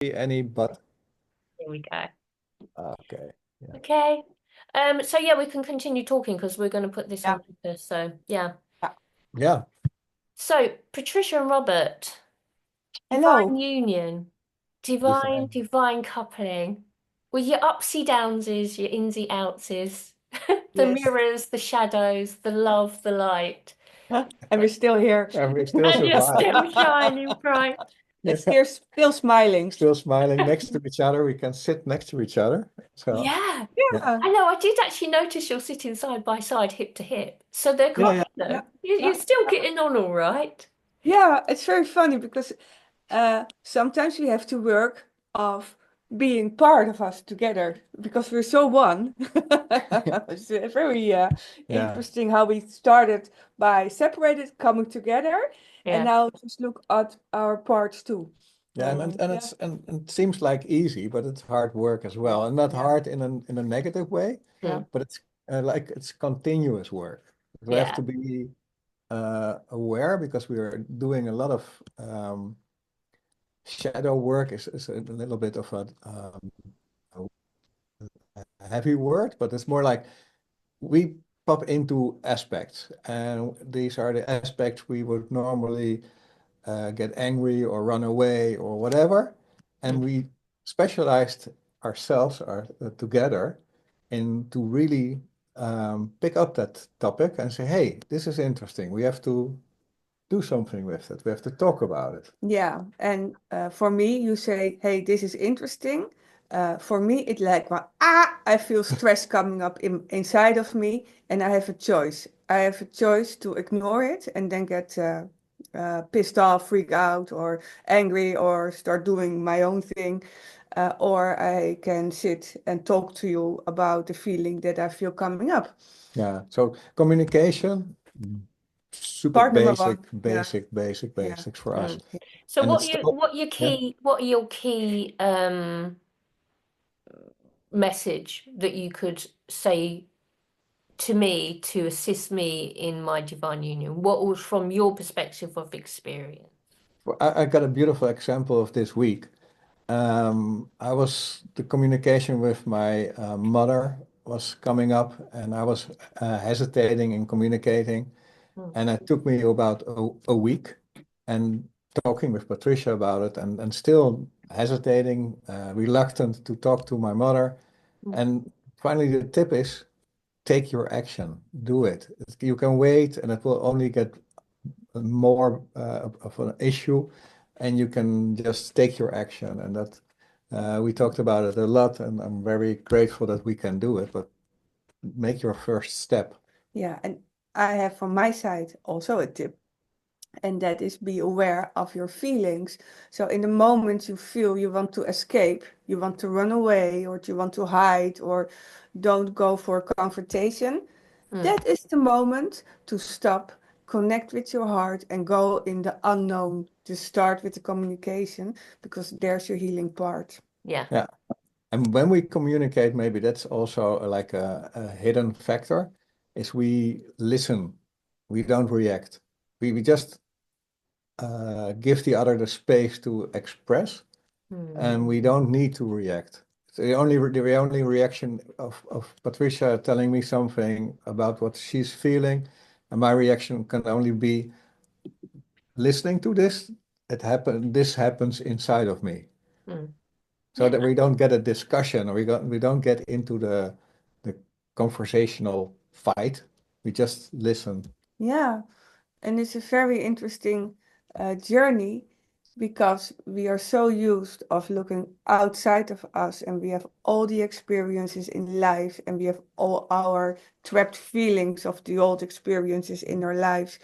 any but? Here we go. Okay. Yeah. Okay. So yeah, we can continue talking because we're going to put this Yeah. on paper. So yeah. Yeah. Yeah. So Patricia and Robert, divine Hello. union, Define. divine coupling, with your upsy downsies, your insy outsies, the Yes. mirrors, the shadows, the love, the light, And we're still here. And we still and you're survive. still shining bright. And Yeah. still smiling. Still smiling next to each other. We can sit next to each other. So Yeah. yeah. Yeah. I know, I did actually notice you're sitting side by side, hip to hip. So they're Yeah, quite, yeah. Yeah. you're Yeah. still getting on all right. Yeah. It's very funny because sometimes we have to work of being part of us together because we're so one. It's very Yeah. interesting how we started by separated, coming together, and Yeah. now just look at our parts too. Yeah, and Yeah. it's and it seems like easy, but it's hard work as Yeah. well, and not Yeah. hard in a negative way, Yeah. Mm. but it's like it's continuous work. We have Yeah. to be aware because we are doing a lot of shadow work is a little bit of a heavy word, but it's more like we pop into aspects, and these are the aspects we would normally get angry or run away or whatever. And Mm. we specialized ourselves together in to really pick up that topic and say, hey, this is interesting. We have to do something with it. We have to talk about it. Yeah, and for me, you say, "Hey, this is interesting." For me, it's like, well, I feel stress coming up inside of me, and I have a choice. I have a choice to ignore it and then get pissed off, freak out, or angry, or start doing my own thing, or I can sit and talk to you about the feeling that I feel coming up. Yeah. So communication, super Part number one. Yeah, yeah. basics for us. Mm. So And it's still, yeah. what are your key message that you could say to me to assist me in my divine union? What was from your perspective of experience? I got a beautiful example of this week. The communication with my mother was coming up, and I was hesitating in communicating, Mm. and it took me about a week, and talking with Patricia about it, and still hesitating, reluctant to talk to my mother, Mm. and finally the tip is take your action, do it. You can wait, and it will only get more of an issue, and you can just take your action. And that we talked about it a lot, and I'm very grateful that we can do it. But make your first step. Yeah, and I have from my side also a tip, and that is be aware of your feelings. So in the moment you feel you want to escape, you want to run away, or you want to hide, or don't go for a confrontation, Mm. that is the moment to stop, connect with your heart, and go in the unknown to start with the communication, because there's your healing part. Yeah. Yeah. And when we communicate, maybe that's also like a hidden factor, is we listen. We don't react. We just give the other the space to express, Mm. and we don't need to react. So the only reaction of Patricia telling me something about what she's feeling, and my reaction can only be listening to this. This happens inside of me, Mm. so Yeah. that we don't get a discussion, or we don't get into the conversational fight. We just listen. Yeah. And it's a very interesting journey because we are so used of looking outside of us, and we have all the experiences in life, and we have all our trapped feelings of the old experiences in our lives.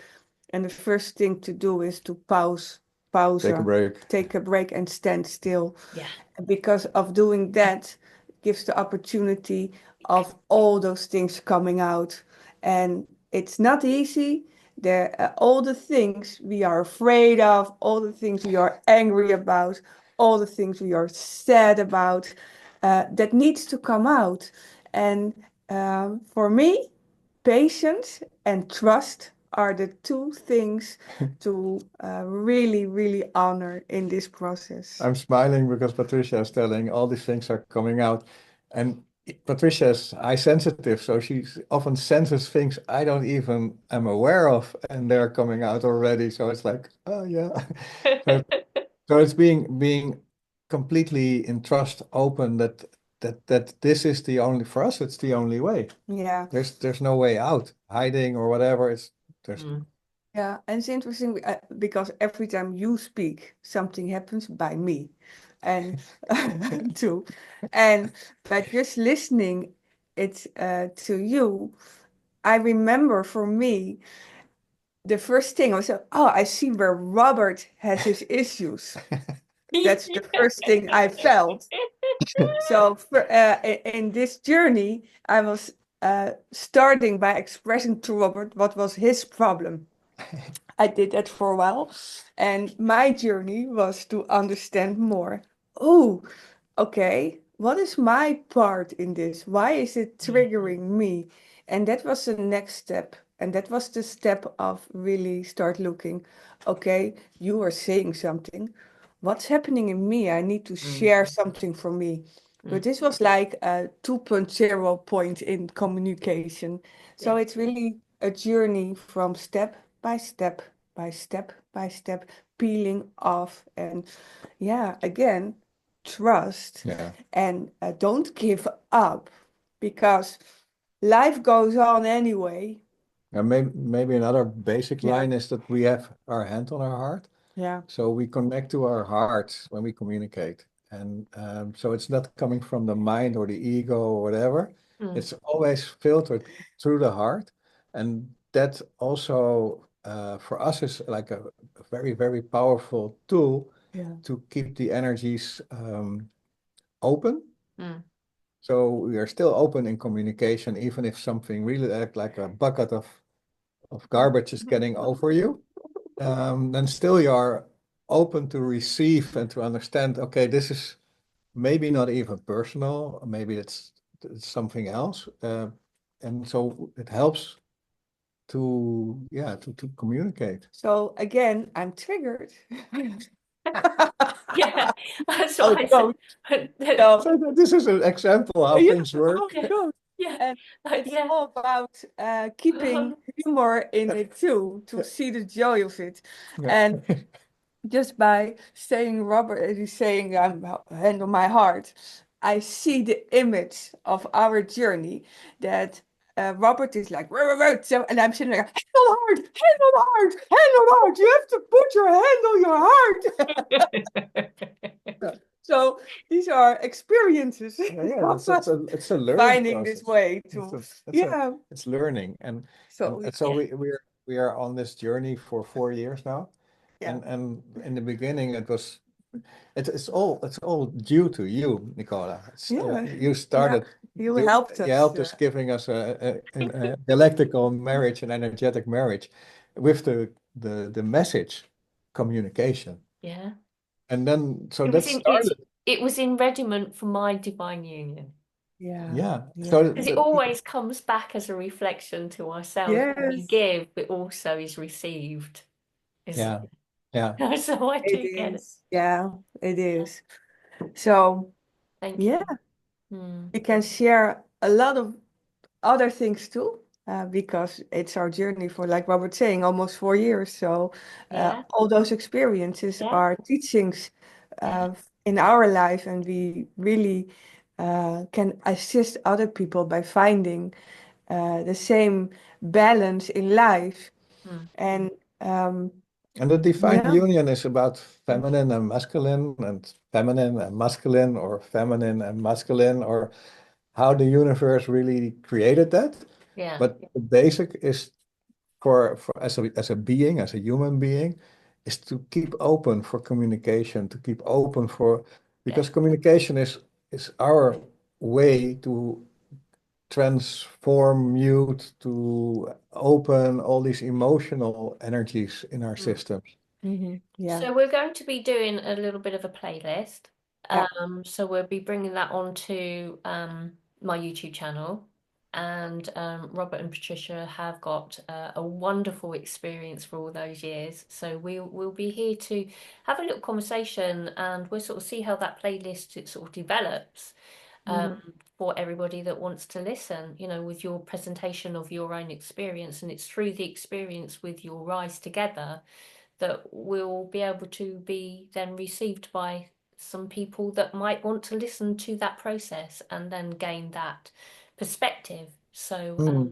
And the first thing to do is to pause, Take a break. take a break and stand still. Yeah. Because of doing that gives the opportunity of all those things coming out. And it's not easy. There are all the things we are afraid of, all the things we are angry about, all the things we are sad about, that needs to come out. And for me, patience and trust are the two things to really, really honor in this process. I'm smiling because Patricia is telling all these things are coming out. And Patricia is high sensitive, so she often senses things I don't even am aware of, and they're coming out already. So it's like, oh yeah. So it's being completely in trust, open that this is the only for us, it's the only way. Yeah. There's no way out, hiding or whatever. There's Yeah, and it's interesting because every time you speak, something happens by me, and too. And by just listening it to you, I remember for me, the first thing I was like, oh, I see where Robert has his issues. That's the first thing I felt. So in this journey, I was starting by expressing to Robert what was his problem. I did that for a while, and my journey was to understand more. Oh, okay, what is my part in this? Why is it triggering me? And that was the next step. And that was the step of really start looking, okay, you are saying something. What's happening in me? I need to share something for me. But this was like a 2.0 point in communication. So it's really a journey from step by step by step by step, peeling off. And yeah, again, trust yeah. and don't give up because life goes on anyway. And maybe another basic Yeah. line is that we have our hand on our heart. Yeah. So we connect to our hearts when we communicate. And so it's not coming from the mind or the ego or whatever. It's always filtered through the heart. And that also for us is like a very, very powerful tool to keep the energies open. So we are still open in communication, even if something really like a bucket of garbage is getting over you, then still you are open to receive and to understand, okay, this is maybe not even personal, maybe it's something else. And so it helps to, yeah, to communicate. So again, I'm triggered. Yeah, that's Oh, what I don't. said. No. So this is an example how Yeah, things work. oh, don't. Yeah, And it's yeah. all about keeping humor in it too, to see the joy of it. And just by saying Robert is saying hand on my heart, I see the image of our journey that Robert is like, "Rah, rah, rah." So, and I'm sitting there, hand on heart, hand on heart, hand on heart. You have to put your hand on your heart. So these are experiences. Yeah, it's a learning Finding process. this way to, It's learning, and So so we are on this journey for 4 years now, yeah. and in the beginning it's all due to you, Nicola. You started. You helped You us. helped us, giving us a dialectical marriage, an energetic marriage, with the message communication, Yeah. and then so It that was in it's started. it was in regiment for my divine union. Yeah. Yeah. So Because it always comes back as a reflection to ourselves. What we Yes, give, but also is received. yeah, yeah. So I it do get it. is. Yeah, it is. So Thank yeah, you. we can share a lot of other things too, because it's our journey for, like Robert saying, almost 4 years. So Yeah. all those experiences Yeah. are teachings in our life, and we really can assist other people by finding the same balance in life. And And the divine yeah, union is about feminine and masculine, or feminine and masculine, or how the universe really created that. Yeah. But the basic is for as a being, as a human being, is to keep open for communication, to keep open for, because communication is our way to transform, mute, to open all these emotional energies in our systems. yeah, So we're going to be doing a little bit of a playlist. yeah. So we'll be bringing that onto my YouTube channel. And Robert and Patricia have got a wonderful experience for all those years. So we'll be here to have a little conversation, and we'll sort of see how that playlist it sort of develops for everybody that wants to listen, you know, with your presentation of your own experience. And it's through the experience with your Rise Together that we'll be able to be then received by some people that might want to listen to that process and then gain that perspective. So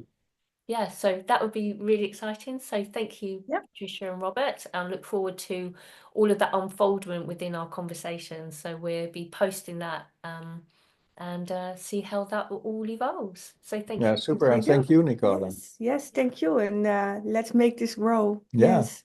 yeah, so that would be really exciting. So thank you, Yep. Patricia and Robert, and look forward to all of that unfoldment within our conversation. So we'll be posting that and see how that all evolves. So thank Yeah, you. super. And We do. thank you, Nicola. Yes, yes, thank you. And let's make this grow. Yeah. Yes.